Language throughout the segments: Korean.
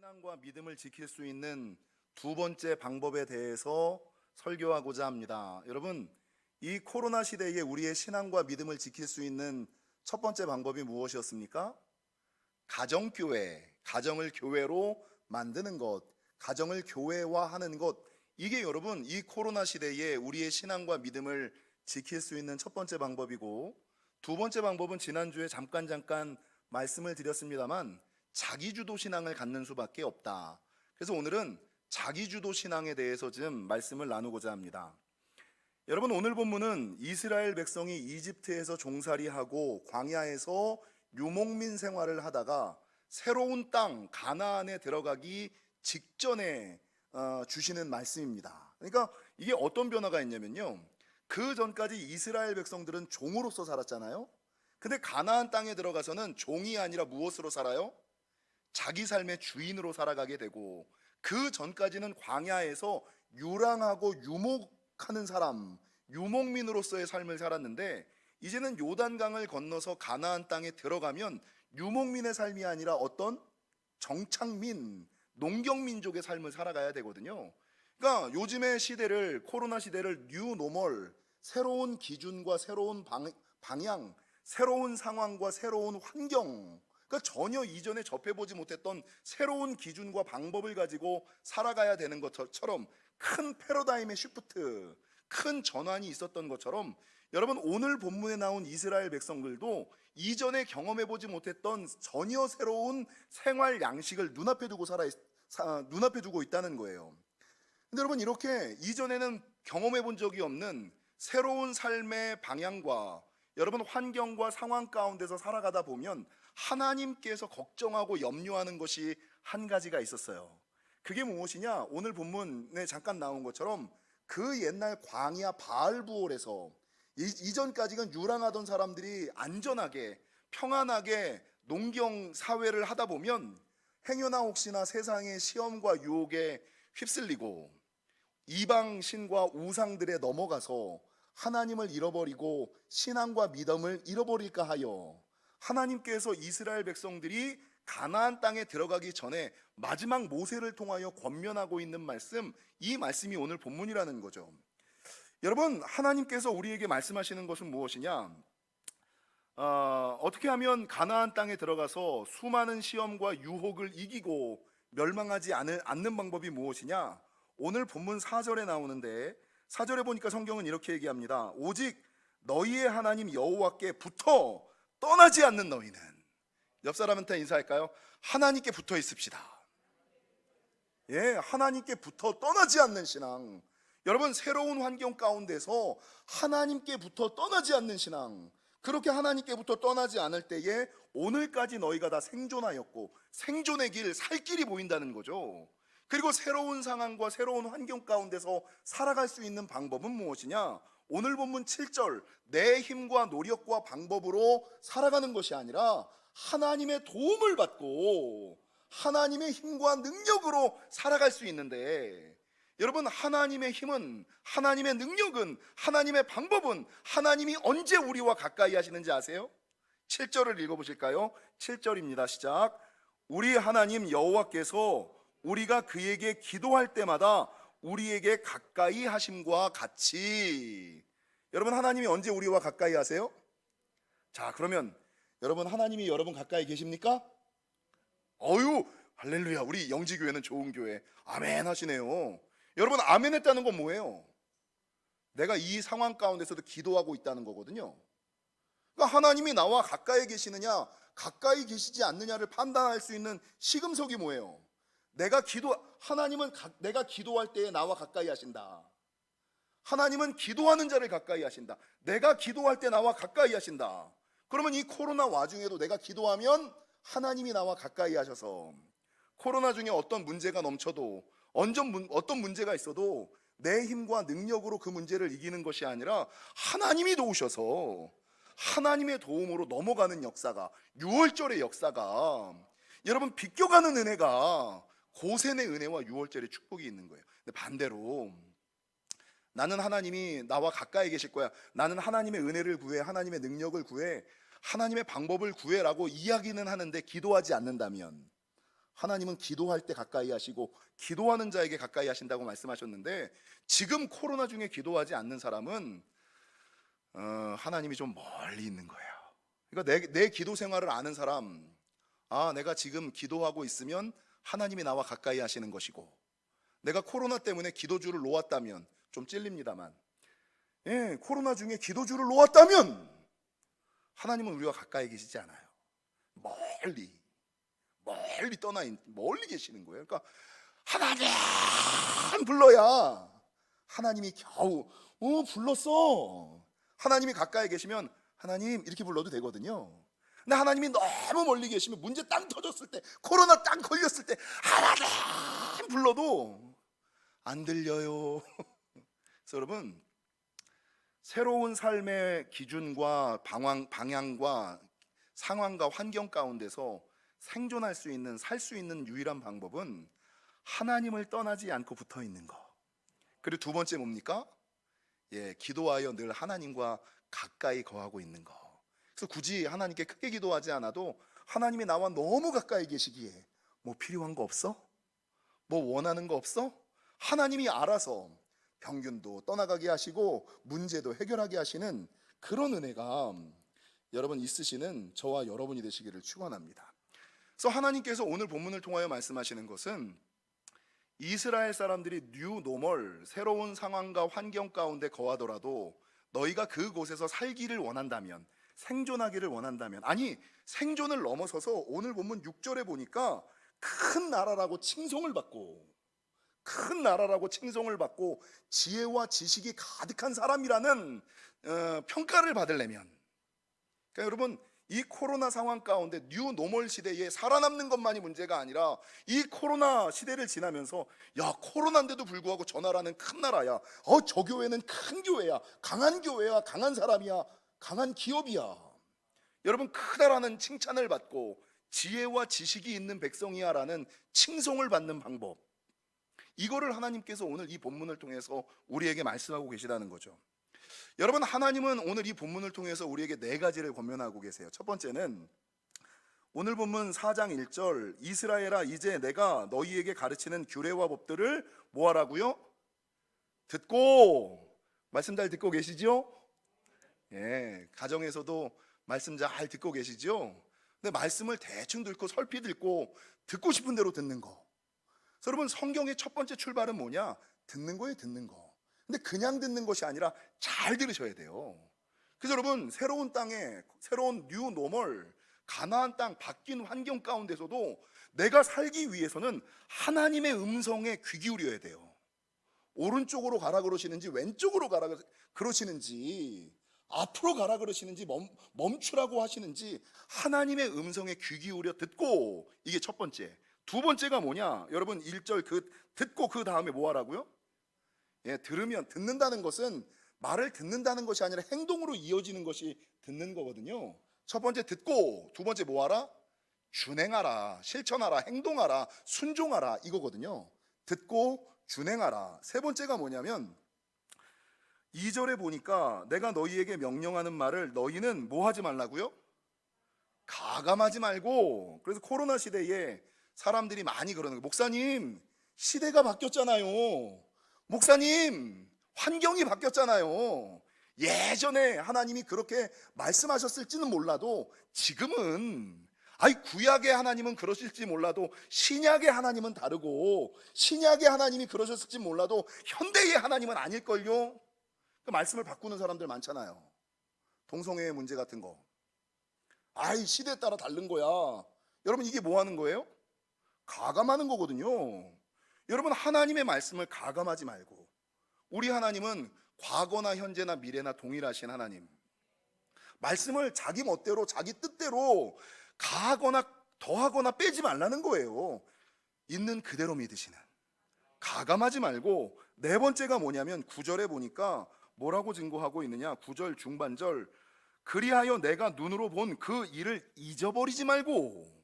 신앙과 믿음을 지킬 수 있는 두 번째 방법에 대해서 설교하고자 합니다. 여러분, 이 코로나 시대에 우리의 신앙과 믿음을 지킬 수 있는 첫 번째 방법이 무엇이었습니까? 가정교회, 가정을 교회로 만드는 것, 가정을 교회화하는 것. 이게 여러분, 이 코로나 시대에 우리의 신앙과 믿음을 지킬 수 있는 첫 번째 방법이고, 두 번째 방법은 지난주에 잠깐 말씀을 드렸습니다만 자기주도 신앙을 갖는 수밖에 없다. 그래서 오늘은 자기주도 신앙에 대해서 좀 말씀을 나누고자 합니다. 여러분, 오늘 본문은 이스라엘 백성이 이집트에서 종살이하고 광야에서 유목민 생활을 하다가 새로운 땅 가나안에 들어가기 직전에 주시는 말씀입니다. 그러니까 이게 어떤 변화가 있냐면요, 그 전까지 이스라엘 백성들은 종으로서 살았잖아요. 근데 가나안 땅에 들어가서는 종이 아니라 무엇으로 살아요? 자기 삶의 주인으로 살아가게 되고, 그 전까지는 광야에서 유랑하고 유목하는 사람, 유목민으로서의 삶을 살았는데, 이제는 요단강을 건너서 가나안 땅에 들어가면 유목민의 삶이 아니라 어떤 정착민, 농경민족의 삶을 살아가야 되거든요. 그러니까 요즘의 시대를, 코로나 시대를 뉴노멀, 새로운 기준과 새로운 방향, 새로운 상황과 새로운 환경, 그러니까 전혀 이전에 접해보지 못했던 새로운 기준과 방법을 가지고 살아가야 되는 것처럼 큰 패러다임의 시프트, 큰 전환이 있었던 것처럼, 여러분, 오늘 본문에 나온 이스라엘 백성들도 이전에 경험해보지 못했던 전혀 새로운 생활 양식을 눈앞에 두고 있다는 거예요. 근데 여러분, 이렇게 이전에는 경험해본 적이 없는 새로운 삶의 방향과 여러분 환경과 상황 가운데서 살아가다 보면 하나님께서 걱정하고 염려하는 것이 한 가지가 있었어요. 그게 무엇이냐? 오늘 본문에 잠깐 나온 것처럼 그 옛날 광야 바알부올에서 이전까지는 유랑하던 사람들이 안전하게 평안하게 농경 사회를 하다 보면 행여나 혹시나 세상의 시험과 유혹에 휩쓸리고 이방 신과 우상들에 넘어가서 하나님을 잃어버리고 신앙과 믿음을 잃어버릴까 하여 하나님께서 이스라엘 백성들이 가나안 땅에 들어가기 전에 마지막 모세를 통하여 권면하고 있는 말씀, 이 말씀이 오늘 본문이라는 거죠. 여러분, 하나님께서 우리에게 말씀하시는 것은 무엇이냐? 어떻게 하면 가나안 땅에 들어가서 수많은 시험과 유혹을 이기고 멸망하지 않는 방법이 무엇이냐? 오늘 본문 4절에 나오는데, 4절에 보니까 성경은 이렇게 얘기합니다. 오직 너희의 하나님 여호와께 붙어 떠나지 않는 너희는. 옆 사람한테 인사할까요? 하나님께 붙어 있읍시다. 예, 하나님께 붙어 떠나지 않는 신앙. 여러분, 새로운 환경 가운데서 하나님께 붙어 떠나지 않는 신앙, 그렇게 하나님께부터 떠나지 않을 때에 오늘까지 너희가 다 생존하였고 생존의 길, 살 길이 보인다는 거죠. 그리고 새로운 상황과 새로운 환경 가운데서 살아갈 수 있는 방법은 무엇이냐? 오늘 본문 7절, 내 힘과 노력과 방법으로 살아가는 것이 아니라 하나님의 도움을 받고 하나님의 힘과 능력으로 살아갈 수 있는데, 여러분, 하나님의 힘은, 하나님의 능력은, 하나님의 방법은 하나님이 언제 우리와 가까이 하시는지 아세요? 7절을 읽어보실까요? 7절입니다. 시작. 우리 하나님 여호와께서 우리가 그에게 기도할 때마다 우리에게 가까이 하심과 같이. 여러분, 하나님이 언제 우리와 가까이 하세요? 자, 그러면 여러분, 하나님이 여러분 가까이 계십니까? 어유, 할렐루야, 우리 영지교회는 좋은 교회. 아멘 하시네요. 여러분, 아멘 했다는 건 뭐예요? 내가 이 상황 가운데서도 기도하고 있다는 거거든요. 그러니까 하나님이 나와 가까이 계시느냐 가까이 계시지 않느냐를 판단할 수 있는 시금석이 뭐예요? 하나님은 내가 기도할 때에 나와 가까이 하신다. 하나님은 기도하는 자를 가까이 하신다. 내가 기도할 때 나와 가까이 하신다. 그러면 이 코로나 와중에도 내가 기도하면 하나님이 나와 가까이 하셔서, 코로나 중에 어떤 문제가 넘쳐도, 어떤 문제가 있어도 내 힘과 능력으로 그 문제를 이기는 것이 아니라 하나님이 도우셔서 하나님의 도움으로 넘어가는 역사가, 6월절의 역사가, 여러분, 비껴가는 은혜가 고센의 은혜와 6월절의 축복이 있는 거예요. 근데 반대로 나는 하나님이 나와 가까이 계실 거야, 나는 하나님의 은혜를 구해, 하나님의 능력을 구해, 하나님의 방법을 구해라고 이야기는 하는데 기도하지 않는다면 하나님은 기도할 때 가까이 하시고 기도하는 자에게 가까이 하신다고 말씀하셨는데, 지금 코로나 중에 기도하지 않는 사람은 하나님이 좀 멀리 있는 거예요. 그러니까 내 기도 생활을 아는 사람, 내가 지금 기도하고 있으면 하나님이 나와 가까이 하시는 것이고, 내가 코로나 때문에 기도주를 놓았다면, 좀 찔립니다만, 코로나 중에 기도주를 놓았다면 하나님은 우리와 가까이 계시지 않아요. 멀리 계시는 거예요. 그러니까 하나님 불러야 하나님이 겨우 불렀어. 하나님이 가까이 계시면 하나님 이렇게 불러도 되거든요. 근데 하나님이 너무 멀리 계시면, 문제 땅 터졌을 때, 코로나 땅 걸렸을 때 하나님 불러도 안 들려요. 그래서 여러분, 새로운 삶의 기준과 방향과 상황과 환경 가운데서 생존할 수 있는, 살 수 있는 유일한 방법은 하나님을 떠나지 않고 붙어 있는 거. 그리고 두 번째 뭡니까? 기도하여 늘 하나님과 가까이 거하고 있는 거. 그래서 굳이 하나님께 크게 기도하지 않아도 하나님이 나와 너무 가까이 계시기에 뭐 필요한 거 없어? 뭐 원하는 거 없어? 하나님이 알아서 병균도 떠나가게 하시고 문제도 해결하게 하시는 그런 은혜가 여러분 있으시는 저와 여러분이 되시기를 축원합니다. 그래서 하나님께서 오늘 본문을 통하여 말씀하시는 것은, 이스라엘 사람들이 뉴 노멀, 새로운 상황과 환경 가운데 거하더라도 너희가 그곳에서 살기를 원한다면, 생존하기를 원한다면, 아니 생존을 넘어서서 오늘 본문 6절에 보니까 큰 나라라고 칭송을 받고 지혜와 지식이 가득한 사람이라는 평가를 받으려면, 그러니까 여러분, 이 코로나 상황 가운데 뉴 노멀 시대에 살아남는 것만이 문제가 아니라, 이 코로나 시대를 지나면서 코로나인데도 불구하고 저 나라는 큰 나라야, 저 교회는 큰 교회야, 강한 교회야, 강한 사람이야, 강한 기업이야, 여러분 크다라는 칭찬을 받고 지혜와 지식이 있는 백성이야 라는 칭송을 받는 방법, 이거를 하나님께서 오늘 이 본문을 통해서 우리에게 말씀하고 계시다는 거죠. 여러분, 하나님은 오늘 이 본문을 통해서 우리에게 네 가지를 권면하고 계세요. 첫 번째는 오늘 본문 4장 1절, 이스라엘아 이제 내가 너희에게 가르치는 규례와 법들을 뭐 하라고요? 듣고. 말씀 잘 듣고 계시죠? 가정에서도 말씀 잘 듣고 계시죠? 근데 말씀을 대충 듣고 설피 듣고 싶은 대로 듣는 거. 그래서 여러분, 성경의 첫 번째 출발은 뭐냐? 듣는 거예요, 듣는 거. 근데 그냥 듣는 것이 아니라 잘 들으셔야 돼요. 그래서 여러분, 새로운 땅에, 새로운 뉴 노멀, 가나안 땅, 바뀐 환경 가운데서도 내가 살기 위해서는 하나님의 음성에 귀 기울여야 돼요. 오른쪽으로 가라 그러시는지, 왼쪽으로 가라 그러시는지, 앞으로 가라 그러시는지, 멈추라고 하시는지 하나님의 음성에 귀 기울여 듣고, 이게 첫 번째. 두 번째가 뭐냐? 여러분, 1절 듣고 그 다음에 뭐 하라고요? 들으면, 듣는다는 것은 말을 듣는다는 것이 아니라 행동으로 이어지는 것이 듣는 거거든요. 첫 번째 듣고, 두 번째 뭐 하라? 준행하라, 실천하라, 행동하라, 순종하라, 이거거든요. 듣고 준행하라. 세 번째가 뭐냐면 2절에 보니까 내가 너희에게 명령하는 말을 너희는 뭐 하지 말라고요? 가감하지 말고. 그래서 코로나 시대에 사람들이 많이 그러는 거예요. 목사님, 시대가 바뀌었잖아요. 목사님, 환경이 바뀌었잖아요. 예전에 하나님이 그렇게 말씀하셨을지는 몰라도 지금은, 구약의 하나님은 그러실지 몰라도 신약의 하나님은 다르고, 신약의 하나님이 그러셨을지 몰라도 현대의 하나님은 아닐걸요. 그 말씀을 바꾸는 사람들 많잖아요. 동성애의 문제 같은 거, 시대에 따라 다른 거야. 여러분, 이게 뭐 하는 거예요? 가감하는 거거든요. 여러분, 하나님의 말씀을 가감하지 말고, 우리 하나님은 과거나 현재나 미래나 동일하신 하나님, 말씀을 자기 멋대로 자기 뜻대로 가하거나 더하거나 빼지 말라는 거예요. 있는 그대로 믿으시는, 가감하지 말고. 네 번째가 뭐냐면 9절에 보니까 뭐라고 증거하고 있느냐? 9절 중반절, 그리하여 내가 눈으로 본 그 일을 잊어버리지 말고.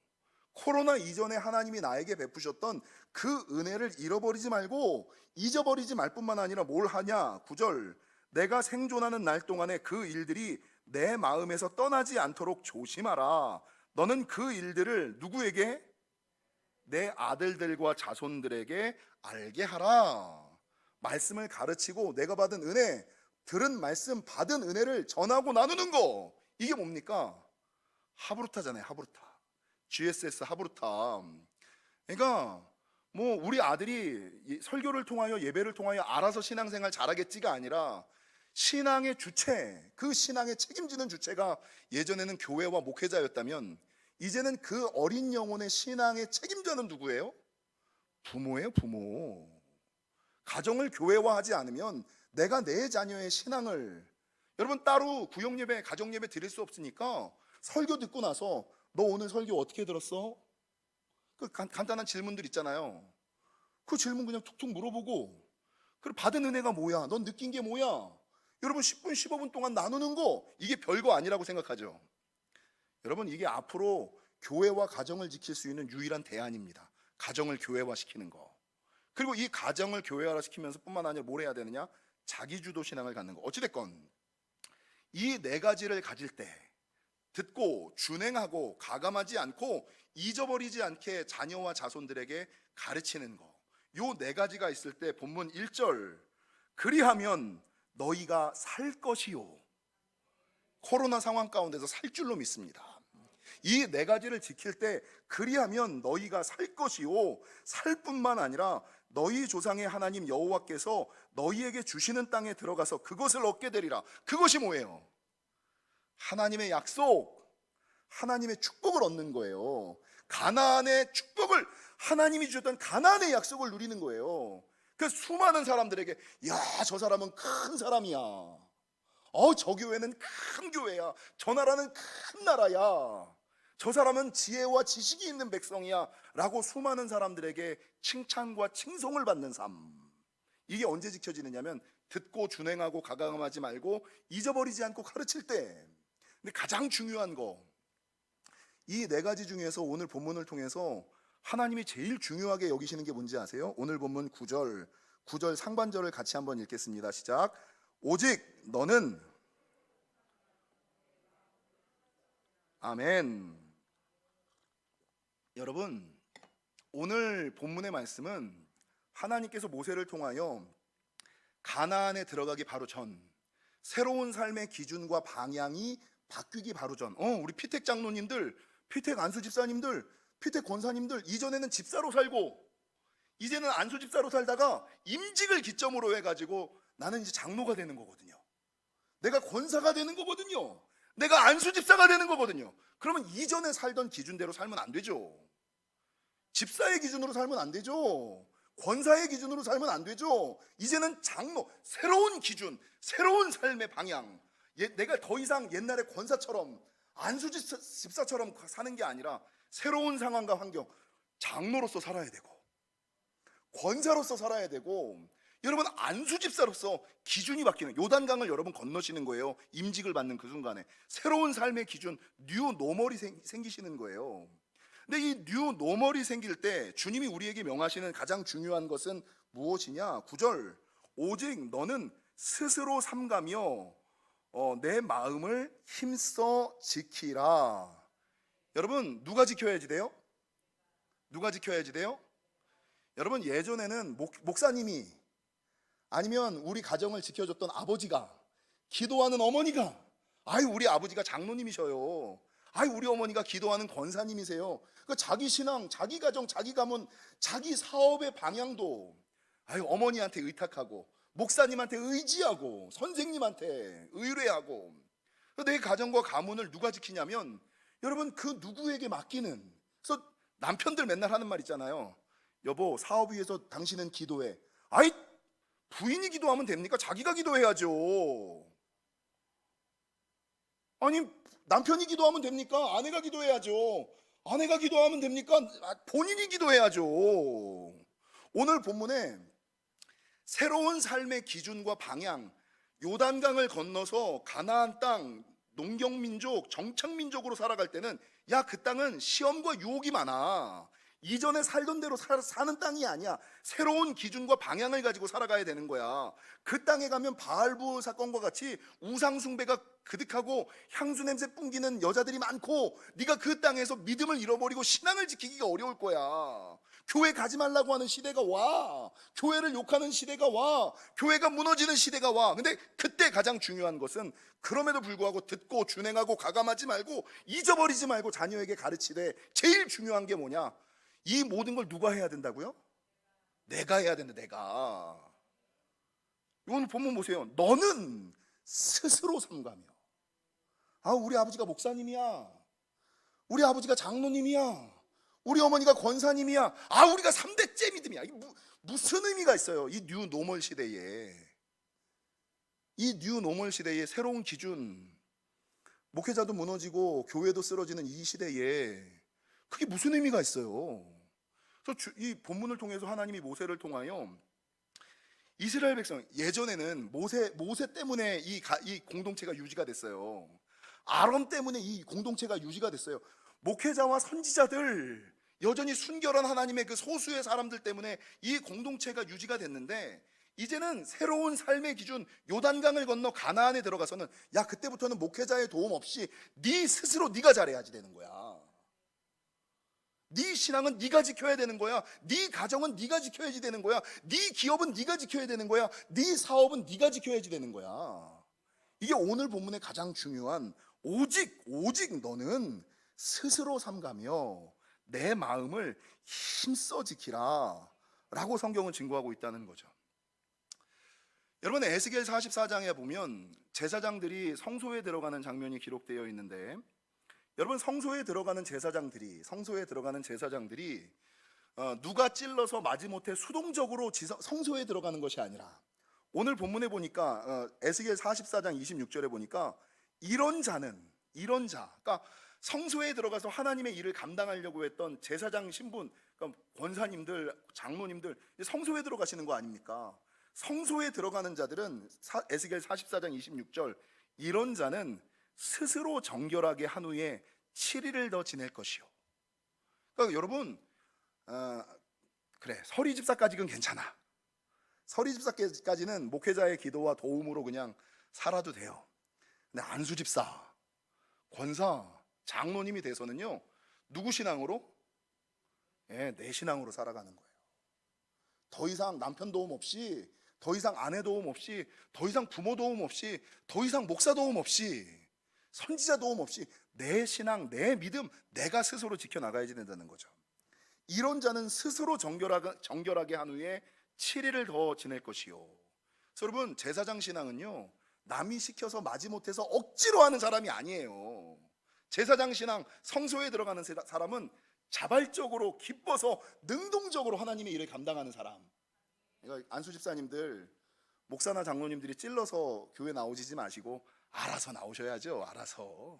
코로나 이전에 하나님이 나에게 베푸셨던 그 은혜를 잃어버리지 말고, 잊어버리지 말 뿐만 아니라 뭘 하냐? 9절, 내가 생존하는 날 동안에 그 일들이 내 마음에서 떠나지 않도록 조심하라. 너는 그 일들을 누구에게? 내 아들들과 자손들에게 알게 하라. 말씀을 가르치고 내가 받은 은혜, 들은 말씀, 받은 은혜를 전하고 나누는 거. 이게 뭡니까? 하브루타잖아요. 하브루타. GSS 하브루타. 그러니까 뭐 우리 아들이 설교를 통하여, 예배를 통하여 알아서 신앙생활 잘하겠지가 아니라 신앙의 주체, 그 신앙의 책임지는 주체가 예전에는 교회와 목회자였다면 이제는 그 어린 영혼의 신앙의 책임자는 누구예요? 부모예요. 부모. 가정을 교회화하지 않으면 내가 내 자녀의 신앙을, 여러분 따로 구역예배, 가정예배 드릴 수 없으니까 설교 듣고 나서 너 오늘 설교 어떻게 들었어? 그 간단한 질문들 있잖아요. 그 질문 그냥 툭툭 물어보고, 그리고 받은 은혜가 뭐야? 넌 느낀 게 뭐야? 여러분 10분 15분 동안 나누는 거, 이게 별거 아니라고 생각하죠. 여러분 이게 앞으로 교회와 가정을 지킬 수 있는 유일한 대안입니다. 가정을 교회화시키는 거. 그리고 이 가정을 교회화시키면서 뿐만 아니라 뭘 해야 되느냐? 자기주도 신앙을 갖는 거. 어찌됐건 이 네 가지를 가질 때 듣고 준행하고 가감하지 않고 잊어버리지 않게 자녀와 자손들에게 가르치는 거. 요 네 가지가 있을 때 본문 1절, 그리하면 너희가 살 것이요. 코로나 상황 가운데서 살 줄로 믿습니다. 이 네 가지를 지킬 때 그리하면 너희가 살 것이요, 살 뿐만 아니라 너희 조상의 하나님 여호와께서 너희에게 주시는 땅에 들어가서 그것을 얻게 되리라. 그것이 뭐예요? 하나님의 약속, 하나님의 축복을 얻는 거예요. 가나안의 축복을, 하나님이 주셨던 가나안의 약속을 누리는 거예요. 그 수많은 사람들에게 야, 저 사람은 큰 사람이야. 저 교회는 큰 교회야. 저 나라는 큰 나라야. 저 사람은 지혜와 지식이 있는 백성이야 라고 수많은 사람들에게 칭찬과 칭송을 받는 삶. 이게 언제 지켜지느냐면 듣고 준행하고 가감하지 말고 잊어버리지 않고 가르칠 때. 근데 가장 중요한 거, 이 네 가지 중에서 오늘 본문을 통해서 하나님이 제일 중요하게 여기시는 게 뭔지 아세요? 오늘 본문 9절 상반절을 같이 한번 읽겠습니다. 시작. 오직 너는, 아멘. 여러분 오늘 본문의 말씀은 하나님께서 모세를 통하여 가나안에 들어가기 바로 전, 새로운 삶의 기준과 방향이 바뀌기 바로 전, 우리 피택 장로님들, 피택 안수 집사님들, 피택 권사님들, 이전에는 집사로 살고 이제는 안수 집사로 살다가 임직을 기점으로 해가지고 나는 이제 장로가 되는 거거든요. 내가 권사가 되는 거거든요. 내가 안수 집사가 되는 거거든요. 그러면 이전에 살던 기준대로 살면 안 되죠. 집사의 기준으로 살면 안 되죠. 권사의 기준으로 살면 안 되죠. 이제는 장로, 새로운 기준, 새로운 삶의 방향. 내가 더 이상 옛날에 권사처럼 안수 집사처럼 사는 게 아니라 새로운 상황과 환경, 장로로서 살아야 되고 권사로서 살아야 되고, 여러분 안수 집사로서 기준이 바뀌는, 요단강을 여러분 건너시는 거예요. 임직을 받는 그 순간에 새로운 삶의 기준, 뉴 노멀이 생기시는 거예요. 근데 이 뉴 노멀이 생길 때 주님이 우리에게 명하시는 가장 중요한 것은 무엇이냐? 9절, 오직 너는 스스로 삼가며 내 마음을 힘써 지키라. 여러분 누가 지켜야지 돼요? 누가 지켜야지 돼요? 여러분 예전에는 목사님이, 아니면 우리 가정을 지켜줬던 아버지가, 기도하는 어머니가, 우리 아버지가 장로님이셔요. 우리 어머니가 기도하는 권사님이세요. 그 자기 신앙, 자기 가정, 자기 가문, 자기 사업의 방향도 어머니한테 의탁하고 목사님한테 의지하고 선생님한테 의뢰하고, 내 가정과 가문을 누가 지키냐면 여러분 그 누구에게 맡기는. 그래서 남편들 맨날 하는 말 있잖아요. 여보, 사업 위해서 당신은 기도해. 부인이 기도하면 됩니까? 자기가 기도해야죠. 아니 남편이 기도하면 됩니까? 아내가 기도해야죠. 아내가 기도하면 됩니까? 본인이 기도해야죠. 오늘 본문에 새로운 삶의 기준과 방향, 요단강을 건너서 가나안 땅, 농경민족, 정착민족으로 살아갈 때는 그 땅은 시험과 유혹이 많아. 이전에 살던 대로 사는 땅이 아니야. 새로운 기준과 방향을 가지고 살아가야 되는 거야. 그 땅에 가면 바알부 사건과 같이 우상 숭배가 그득하고 향수 냄새 풍기는 여자들이 많고, 네가 그 땅에서 믿음을 잃어버리고 신앙을 지키기가 어려울 거야. 교회 가지 말라고 하는 시대가 와. 교회를 욕하는 시대가 와. 교회가 무너지는 시대가 와. 근데 그때 가장 중요한 것은, 그럼에도 불구하고 듣고 준행하고 가감하지 말고 잊어버리지 말고 자녀에게 가르치되, 제일 중요한 게 뭐냐? 이 모든 걸 누가 해야 된다고요? 내가 해야 된다. 내가. 오늘 본문 보세요. 너는 스스로 삼가며. 아, 우리 아버지가 목사님이야. 우리 아버지가 장로님이야. 우리 어머니가 권사님이야. 아, 우리가 3대째 믿음이야. 무슨 의미가 있어요? 이 뉴 노멀 시대에, 이 뉴 노멀 시대의 새로운 기준, 목회자도 무너지고 교회도 쓰러지는 이 시대에 그게 무슨 의미가 있어요? 그래서 이 본문을 통해서 하나님이 모세를 통하여 이스라엘 백성, 예전에는 모세 때문에 이 공동체가 유지가 됐어요. 아론 때문에 이 공동체가 유지가 됐어요. 목회자와 선지자들, 여전히 순결한 하나님의 그 소수의 사람들 때문에 이 공동체가 유지가 됐는데, 이제는 새로운 삶의 기준, 요단강을 건너 가나안에 들어가서는, 야, 그때부터는 목회자의 도움 없이 네 스스로 네가 잘해야지 되는 거야. 네 신앙은 네가 지켜야 되는 거야. 네 가정은 네가 지켜야지 되는 거야. 네 기업은 네가 지켜야 되는 거야. 네 사업은 네가 지켜야지 되는 거야. 이게 오늘 본문의 가장 중요한, 오직 너는 스스로 삼가며 내 마음을 힘써 지키라 라고 성경은 증거하고 있다는 거죠. 여러분, 에스겔 44장에 보면 제사장들이 성소에 들어가는 장면이 기록되어 있는데, 여러분, 성소에 들어가는 제사장들이 누가 찔러서 마지못해 수동적으로 성소에 들어가는 것이 아니라, 오늘 본문에 보니까 에스겔 44장 26절에 보니까 이런 자, 그러니까 성소에 들어가서 하나님의 일을 감당하려고 했던 제사장 신분, 그러니까 권사님들, 장로님들, 성소에 들어가시는 거 아닙니까? 성소에 들어가는 자들은 에스겔 44장 26절, 이런 자는 스스로 정결하게 한 후에 7일을 더 지낼 것이요. 그러니까 여러분, 그래, 서리 집사까지는 괜찮아. 서리 집사까지는 목회자의 기도와 도움으로 그냥 살아도 돼요. 근데 안수 집사, 권사, 장로님이 돼서는요, 누구 신앙으로? 내 신앙으로 살아가는 거예요. 더 이상 남편 도움 없이, 더 이상 아내 도움 없이, 더 이상 부모 도움 없이, 더 이상 목사 도움 없이, 선지자 도움 없이 내 신앙, 내 믿음 내가 스스로 지켜나가야지 된다는 거죠. 이런 자는 스스로 정결하게 한 후에 7일을 더 지낼 것이요. 그래서 여러분, 제사장 신앙은요, 남이 시켜서 마지못해서 억지로 하는 사람이 아니에요. 제사장 신앙, 성소에 들어가는 사람은 자발적으로 기뻐서 능동적으로 하나님의 일을 감당하는 사람. 그러니까 안수 집사님들, 목사나 장로님들이 찔러서 교회 나오시지 마시고 알아서 나오셔야죠. 알아서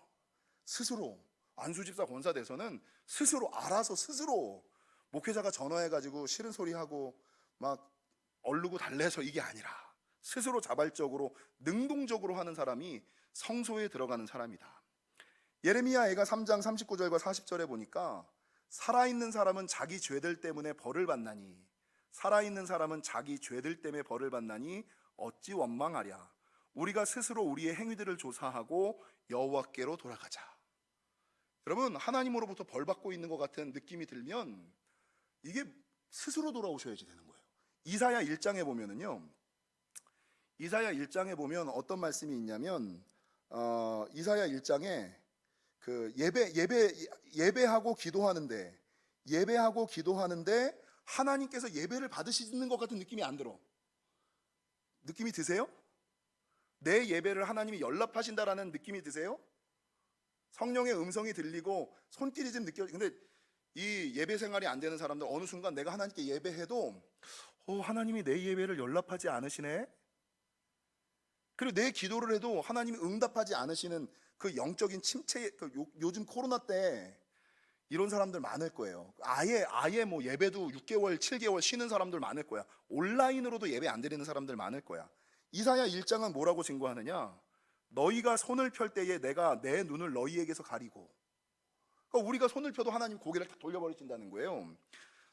스스로. 안수 집사 권사 돼서는 스스로 알아서, 스스로. 목회자가 전화해가지고 싫은 소리 하고 막 얼르고 달래서 이게 아니라 스스로 자발적으로 능동적으로 하는 사람이 성소에 들어가는 사람이다. 예레미야 애가 3장 39절과 40절에 보니까, 살아있는 사람은 자기 죄들 때문에 벌을 받나니, 살아있는 사람은 자기 죄들 때문에 벌을 받나니 어찌 원망하랴. 우리가 스스로 우리의 행위들을 조사하고 여호와께로 돌아가자. 여러분, 하나님으로부터 벌 받고 있는 것 같은 느낌이 들면 이게 스스로 돌아오셔야지 되는 거예요. 이사야 1장에 보면은요, 이사야 1장에 보면 어떤 말씀이 있냐면, 이사야 1장에 그 예배하고 기도하는데 하나님께서 예배를 받으시는 것 같은 느낌이 안 들어. 느낌이 드세요? 내 예배를 하나님이 연락하신다라는 느낌이 드세요? 성령의 음성이 들리고 손길이 좀 근데 이 예배 생활이 안 되는 사람들, 어느 순간 내가 하나님께 예배해도 하나님이 내 예배를 연락하지 않으시네. 그리고 내 기도를 해도 하나님이 응답하지 않으시는 그 영적인 침체, 요즘 코로나 때 이런 사람들 많을 거예요. 아예 뭐 예배도 6개월, 7개월 쉬는 사람들 많을 거야. 온라인으로도 예배 안 드리는 사람들 많을 거야. 이사야 1장은 뭐라고 증거하느냐? 너희가 손을 펼 때에 내가 내 눈을 너희에게서 가리고, 그러니까 우리가 손을 펴도 하나님 고개를 다 돌려버리신다는 거예요.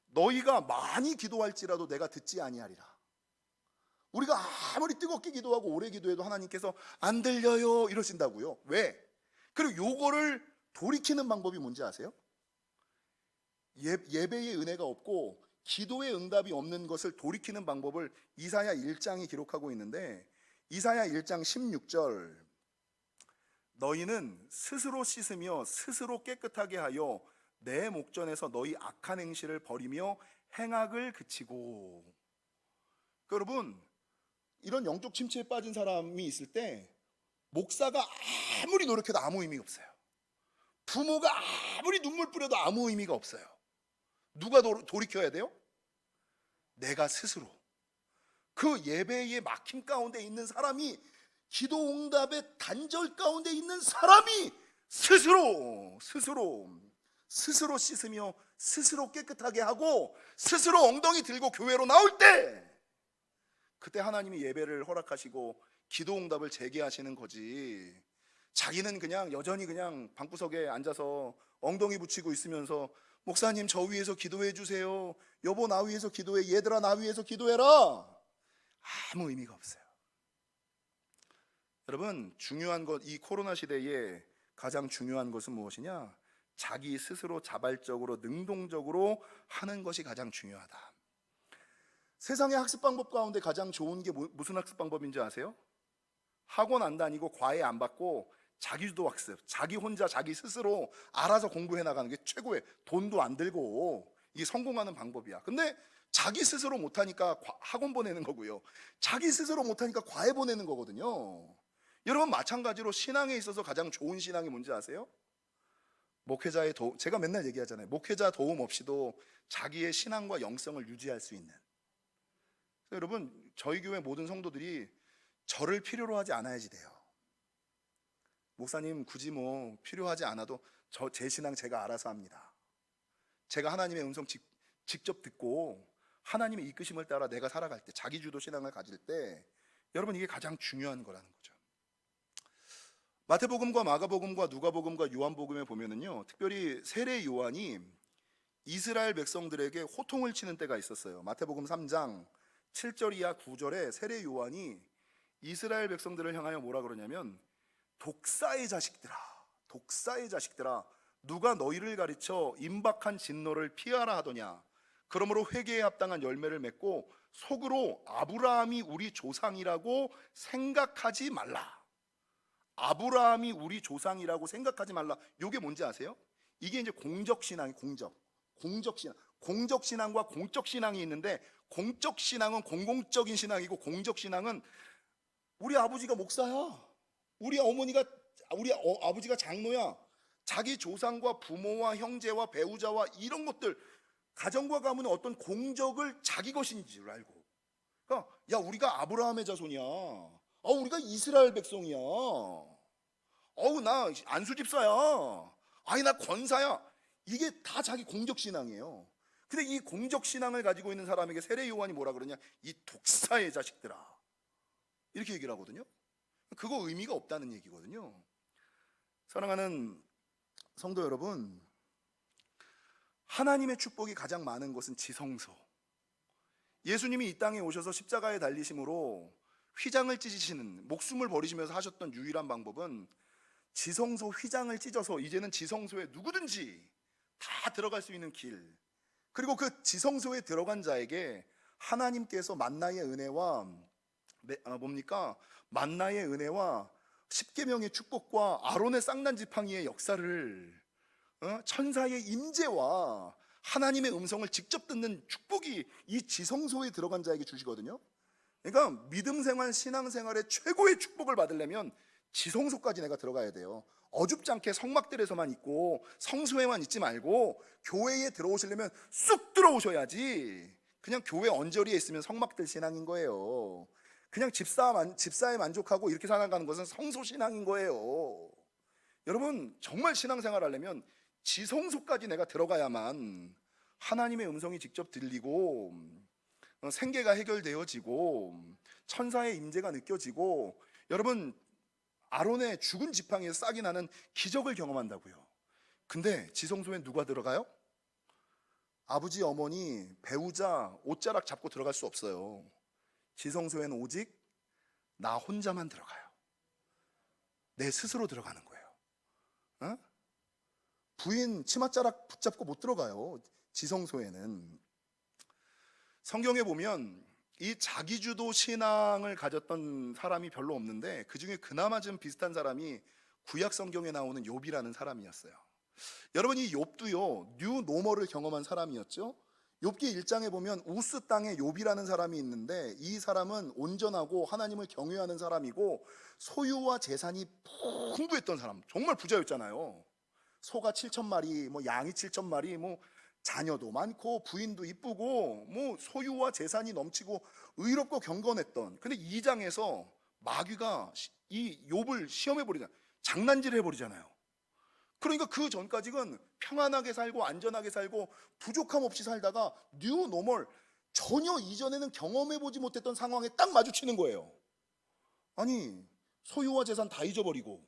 너희가 많이 기도할지라도 내가 듣지 아니하리라. 우리가 아무리 뜨겁게 기도하고 오래 기도해도 하나님께서 안 들려요 이러신다고요. 왜? 그리고 요거를 돌이키는 방법이 뭔지 아세요? 예배의 은혜가 없고 기도의 응답이 없는 것을 돌이키는 방법을 이사야 1장이 기록하고 있는데, 이사야 1장 16절, 너희는 스스로 씻으며 스스로 깨끗하게 하여 내 목전에서 너희 악한 행실을 버리며 행악을 그치고. 여러분, 이런 영적 침체에 빠진 사람이 있을 때 목사가 아무리 노력해도 아무 의미가 없어요. 부모가 아무리 눈물 뿌려도 아무 의미가 없어요. 누가 돌이켜야 돼요? 내가 스스로. 그 예배의 막힘 가운데 있는 사람이, 기도 응답의 단절 가운데 있는 사람이 스스로 씻으며 스스로 깨끗하게 하고 스스로 엉덩이 들고 교회로 나올 때, 그때 하나님이 예배를 허락하시고 기도 응답을 재개하시는 거지. 자기는 그냥 여전히 그냥 방구석에 앉아서 엉덩이 붙이고 있으면서 목사님 저 위해서 기도해 주세요, 여보 나 위해서 기도해, 얘들아 나 위해서 기도해라, 아무 의미가 없어요. 여러분, 중요한 것, 이 코로나 시대에 가장 중요한 것은 무엇이냐? 자기 스스로 자발적으로 능동적으로 하는 것이 가장 중요하다. 세상의 학습 방법 가운데 가장 좋은 게 무슨 학습 방법인지 아세요? 학원 안 다니고 과외 안 받고 자기주도 학습, 자기 혼자 자기 스스로 알아서 공부해 나가는 게 최고의, 돈도 안 들고 이게 성공하는 방법이야. 근데 자기 스스로 못하니까 학원 보내는 거고요, 자기 스스로 못하니까 과외 보내는 거거든요. 여러분, 마찬가지로 신앙에 있어서 가장 좋은 신앙이 뭔지 아세요? 목회자의 도움, 제가 맨날 얘기하잖아요. 목회자 도움 없이도 자기의 신앙과 영성을 유지할 수 있는. 여러분, 저희 교회 모든 성도들이 저를 필요로 하지 않아야지 돼요. 목사님 굳이 뭐 필요하지 않아도 제 신앙 제가 알아서 합니다. 제가 하나님의 음성 직접 듣고 하나님의 이끄심을 따라 내가 살아갈 때, 자기주도 신앙을 가질 때, 여러분 이게 가장 중요한 거라는 거죠. 마태복음과 마가복음과 누가복음과 요한복음에 보면은요, 특별히 세례 요한이 이스라엘 백성들에게 호통을 치는 때가 있었어요. 마태복음 3장 7절 이하 9절에 세례 요한이 이스라엘 백성들을 향하여 뭐라 그러냐면, 독사의 자식들아, 독사의 자식들아, 누가 너희를 가르쳐 임박한 진노를 피하라 하더냐? 그러므로 회개에 합당한 열매를 맺고 속으로 아브라함이 우리 조상이라고 생각하지 말라. 아브라함이 우리 조상이라고 생각하지 말라. 이게 뭔지 아세요? 이게 이제 공적신앙이, 공적신앙과 공적신앙이 있는데, 공적신앙은 공공적인 신앙이고 공적신앙은 우리 아버지가 목사야, 우리 아버지가 장로야, 자기 조상과 부모와 형제와 배우자와 이런 것들, 가정과 가문의 어떤 공적을 자기 것인 줄 알고, 그러니까 야 우리가 아브라함의 자손이야, 우리가 이스라엘 백성이야, 나 안수 집사야, 아니 나 권사야, 이게 다 자기 공적 신앙이에요. 근데 이 공적 신앙을 가지고 있는 사람에게 세례 요한이 뭐라 그러냐? 이 독사의 자식들아, 이렇게 얘기를 하거든요. 그거 의미가 없다는 얘기거든요. 사랑하는 성도 여러분, 하나님의 축복이 가장 많은 것은 지성소. 예수님이 이 땅에 오셔서 십자가에 달리심으로 휘장을 찢으시는, 목숨을 버리시면서 하셨던 유일한 방법은 지성소 휘장을 찢어서 이제는 지성소에 누구든지 다 들어갈 수 있는 길, 그리고 그 지성소에 들어간 자에게 하나님께서 만나의 은혜와 만나의 은혜와 십계명의 축복과 아론의 쌍난 지팡이의 역사를, 천사의 임재와 하나님의 음성을 직접 듣는 축복이 이 지성소에 들어간 자에게 주시거든요. 그러니까 믿음 생활, 신앙 생활의 최고의 축복을 받으려면 지성소까지 내가 들어가야 돼요. 어줍지 않게 성막들에서만 있고 성소에만 있지 말고 교회에 들어오시려면 쑥 들어오셔야지. 그냥 교회 언저리에 있으면 성막들 신앙인 거예요. 그냥 집사에 만족하고 이렇게 살아가는 것은 성소 신앙인 거예요. 여러분, 정말 신앙생활 하려면 지성소까지 내가 들어가야만 하나님의 음성이 직접 들리고 생계가 해결되어지고 천사의 임재가 느껴지고, 여러분 아론의 죽은 지팡이에서 싹이 나는 기적을 경험한다고요. 근데 지성소엔 누가 들어가요? 아버지, 어머니, 배우자, 옷자락 잡고 들어갈 수 없어요. 지성소에는 오직 나 혼자만 들어가요. 내 스스로 들어가는 거예요. 어? 부인 치맛자락 붙잡고 못 들어가요. 지성소에는. 성경에 보면 이 자기주도 신앙을 가졌던 사람이 별로 없는데 그 중에 그나마 좀 비슷한 사람이 구약 성경에 나오는 욥이라는 사람이었어요. 여러분, 이 욥도요 뉴 노멀을 경험한 사람이었죠. 욥기 1장에 보면 우스 땅에 욥이라는 사람이 있는데 이 사람은 온전하고 하나님을 경외하는 사람이고 소유와 재산이 풍부했던 사람, 정말 부자였잖아요. 소가 7,000마리, 뭐 양이 7,000마리, 뭐 자녀도 많고 부인도 이쁘고 뭐 소유와 재산이 넘치고 의롭고 경건했던. 근데 2장에서 마귀가 이 욥을 시험해 버리잖아요. 장난질을 해 버리잖아요. 그러니까 그 전까지는 평안하게 살고 안전하게 살고 부족함 없이 살다가 뉴 노멀, 전혀 이전에는 경험해 보지 못했던 상황에 딱 마주치는 거예요. 아니, 소유와 재산 다 잊어버리고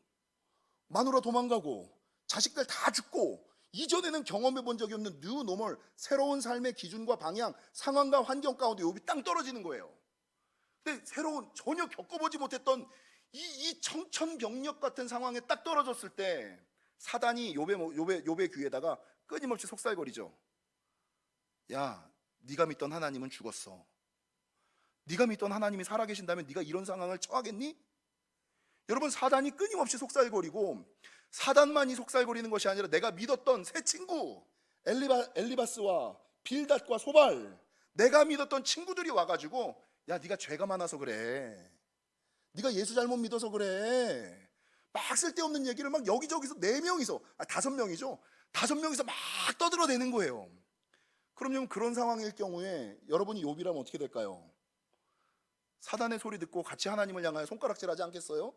마누라 도망가고 자식들 다 죽고 이전에는 경험해 본 적이 없는 뉴 노멀, 새로운 삶의 기준과 방향, 상황과 환경 가운데 욥이 땅 떨어지는 거예요. 근데 새로운, 전혀 겪어보지 못했던 이 청천벽력 같은 상황에 딱 떨어졌을 때 사단이 욥의 귀에다가 끊임없이 속살거리죠. 야, 네가 믿던 하나님은 죽었어. 네가 믿던 하나님이 살아계신다면 네가 이런 상황을 처하겠니? 여러분, 사단이 끊임없이 속살거리고 사단만이 속살거리는 것이 아니라 내가 믿었던 새 친구 엘리바스와 빌닷과 소발, 내가 믿었던 친구들이 와가지고 야, 네가 죄가 많아서 그래, 네가 예수 잘못 믿어서 그래, 막 쓸데없는 얘기를 막 여기저기서 4명이서 5명이죠 5명이서 막 떠들어대는 거예요. 그럼 그런 상황일 경우에 여러분이 욥이라면 어떻게 될까요? 사단의 소리 듣고 같이 하나님을 향하여 손가락질하지 않겠어요?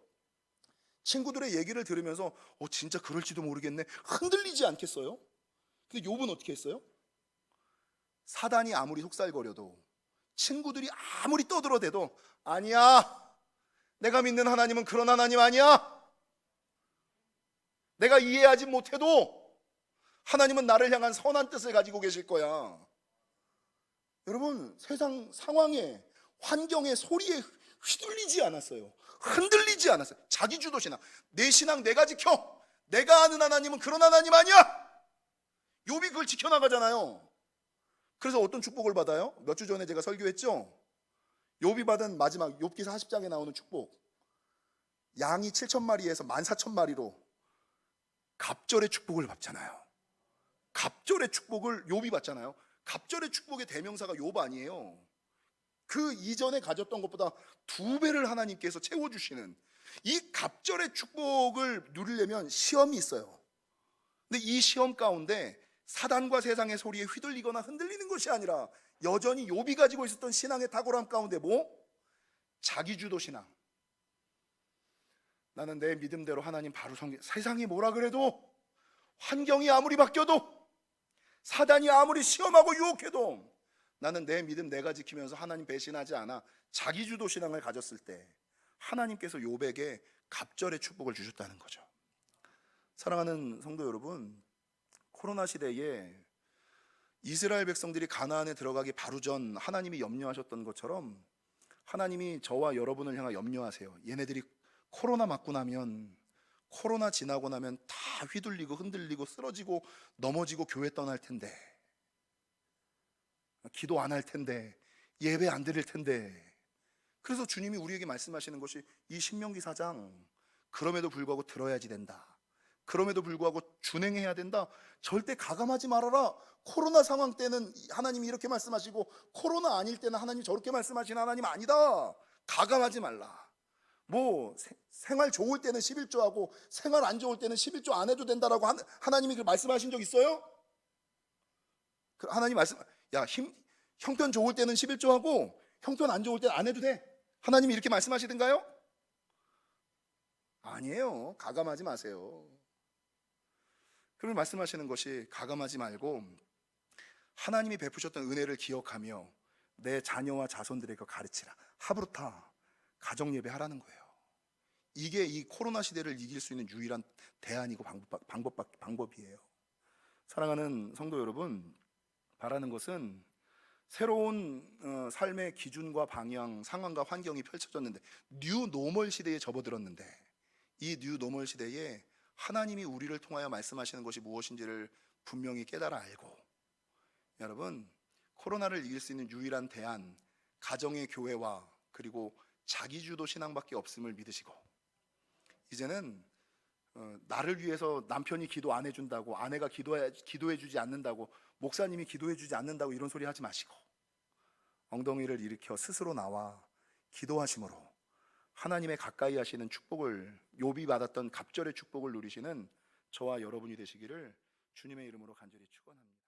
친구들의 얘기를 들으면서 진짜 그럴지도 모르겠네, 흔들리지 않겠어요? 근데 욥은 어떻게 했어요? 사단이 아무리 속살거려도 친구들이 아무리 떠들어대도 아니야, 내가 믿는 하나님은 그런 하나님 아니야. 내가 이해하지 못해도 하나님은 나를 향한 선한 뜻을 가지고 계실 거야. 여러분, 세상 상황에, 환경에, 소리에 휘둘리지 않았어요. 흔들리지 않았어요. 자기주도 신앙, 내 신앙 내가 지켜, 내가 아는 하나님은 그런 하나님 아니야. 욥이 그걸 지켜나가잖아요. 그래서 어떤 축복을 받아요? 몇 주 전에 제가 설교했죠. 욥이 받은 마지막 욥기 40장에 나오는 축복, 양이 7,000마리에서 14,000마리로 갑절의 축복을 받잖아요. 갑절의 축복을 욥이 받잖아요. 갑절의 축복의 대명사가 욥 아니에요. 그 이전에 가졌던 것보다 2배를 하나님께서 채워주시는 이 갑절의 축복을 누리려면 시험이 있어요. 근데 이 시험 가운데 사단과 세상의 소리에 휘둘리거나 흔들리는 것이 아니라 여전히 욥이 가지고 있었던 신앙의 탁월함 가운데 자기주도 신앙. 나는 내 믿음대로 하나님 바로 세상이 뭐라 그래도, 환경이 아무리 바뀌어도, 사단이 아무리 시험하고 유혹해도 나는 내 믿음 내가 지키면서 하나님 배신하지 않아. 자기주도 신앙을 가졌을 때 하나님께서 욥에게 갑절의 축복을 주셨다는 거죠. 사랑하는 성도 여러분, 코로나 시대에 이스라엘 백성들이 가나안에 들어가기 바로 전 하나님이 염려하셨던 것처럼 하나님이 저와 여러분을 향해 염려하세요. 얘네들이 코로나 맞고 나면, 코로나 지나고 나면 다 휘둘리고 흔들리고 쓰러지고 넘어지고 교회 떠날 텐데, 기도 안 할 텐데, 예배 안 드릴 텐데. 그래서 주님이 우리에게 말씀하시는 것이 이 신명기 4장, 그럼에도 불구하고 들어야지 된다, 그럼에도 불구하고 준행해야 된다. 절대 가감하지 말아라. 코로나 상황 때는 하나님이 이렇게 말씀하시고 코로나 아닐 때는 하나님이 저렇게 말씀하시는 하나님 아니다. 가감하지 말라. 생활 좋을 때는 11조하고 생활 안 좋을 때는 11조 안 해도 된다라고 하나님이 그 말씀하신 적 있어요? 하나님 말씀, 형편 좋을 때는 11조하고 형편 안 좋을 때는 안 해도 돼, 하나님이 이렇게 말씀하시던가요? 아니에요. 가감하지 마세요. 그걸 말씀하시는 것이 가감하지 말고 하나님이 베푸셨던 은혜를 기억하며 내 자녀와 자손들에게 가르치라. 하브루타 가정 예배하라는 거예요. 이게 이 코로나 시대를 이길 수 있는 유일한 대안이고 방법이에요. 사랑하는 성도 여러분, 바라는 것은 새로운 삶의 기준과 방향, 상황과 환경이 펼쳐졌는데, 뉴 노멀 시대에 접어들었는데, 이 뉴 노멀 시대에 하나님이 우리를 통하여 말씀하시는 것이 무엇인지를 분명히 깨달아 알고, 여러분, 코로나를 이길 수 있는 유일한 대안, 가정의 교회와 그리고 자기주도 신앙밖에 없음을 믿으시고, 이제는 나를 위해서 남편이 기도 안 해준다고, 아내가 기도해주지 않는다고, 목사님이 기도해주지 않는다고 이런 소리 하지 마시고, 엉덩이를 일으켜 스스로 나와 기도하심으로 하나님의 가까이 하시는 축복을, 욥이 받았던 갑절의 축복을 누리시는 저와 여러분이 되시기를 주님의 이름으로 간절히 축원합니다.